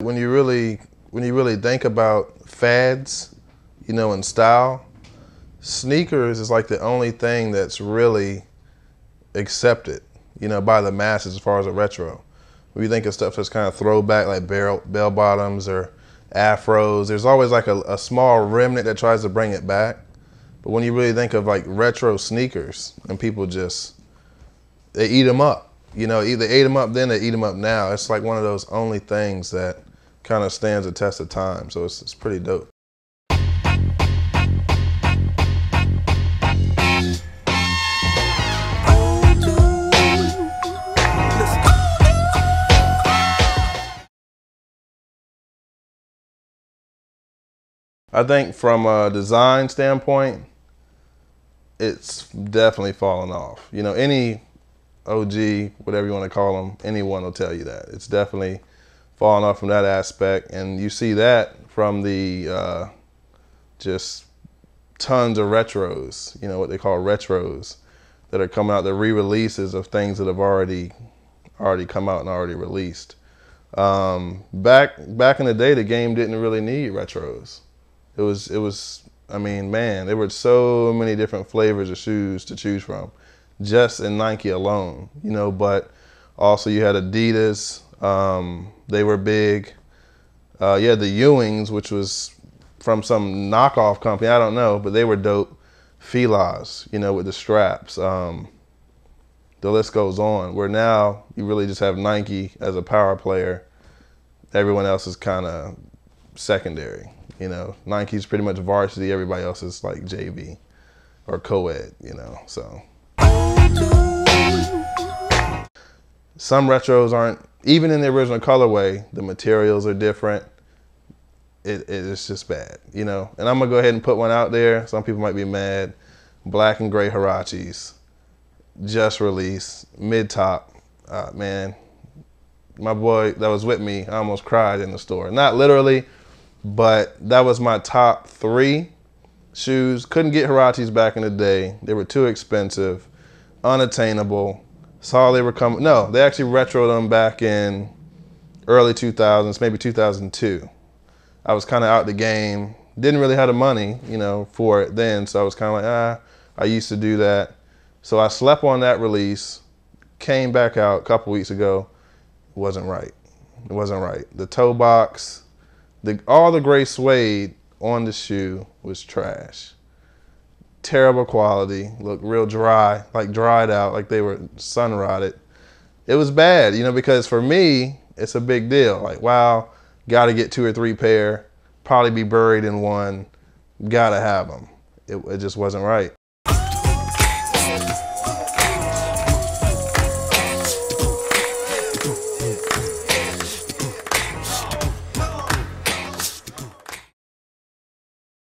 When you really think about fads, you know, and style, sneakers is like the only thing that's really accepted, you know, by the masses as far as a retro. When you think of stuff that's kind of throwback, like bell bottoms or afros, there's always like a small remnant that tries to bring it back. But when you really think of like retro sneakers, and people just, they eat them up. You know, either ate them up then, they eat them up now. It's like one of those only things that kind of stands the test of time. So it's pretty dope. I think from a design standpoint, it's definitely fallen off. You know, any OG, whatever you want to call them, anyone will tell you that. It's definitely fallen off from that aspect. And you see that from the just tons of retros, you know, what they call retros that are coming out, the re-releases of things that have already come out and already released. Back in the day, the game didn't really need retros. It was, I mean, man, there were so many different flavors of shoes to choose from, just in Nike alone, you know, but also you had Adidas, they were big. You had the Ewings, which was from some knockoff company, I don't know, but they were dope. Filas, you know, with the straps. The list goes on, where now you really just have Nike as a power player. Everyone else is kind of secondary. You know, Nike's pretty much varsity, everybody else is like JV or co-ed, you know, so. Some retros aren't, even in the original colorway, the materials are different. It's just bad, you know. And I'm gonna go ahead and put one out there. Some people might be mad. Black and gray Huaraches, just released, mid-top. Man, my boy that was with me, I almost cried in the store. Not literally, but that was my top 3 shoes. Couldn't get Huaraches back in the day. They were too expensive, unattainable. Saw they were coming. No, they actually retroed them back in early 2000s, maybe 2002. I was kind of out the game. Didn't really have the money, you know, for it then. So I was kind of like, I used to do that. So I slept on that release, came back out a couple weeks ago. It wasn't right. It wasn't right. The toe box, all the gray suede on the shoe was trash. Terrible quality, looked real dry, like dried out, like they were sun rotted. It was bad, you know, because for me, it's a big deal. Like, wow, gotta get 2 or 3 pair, probably be buried in one, gotta have them. It just wasn't right.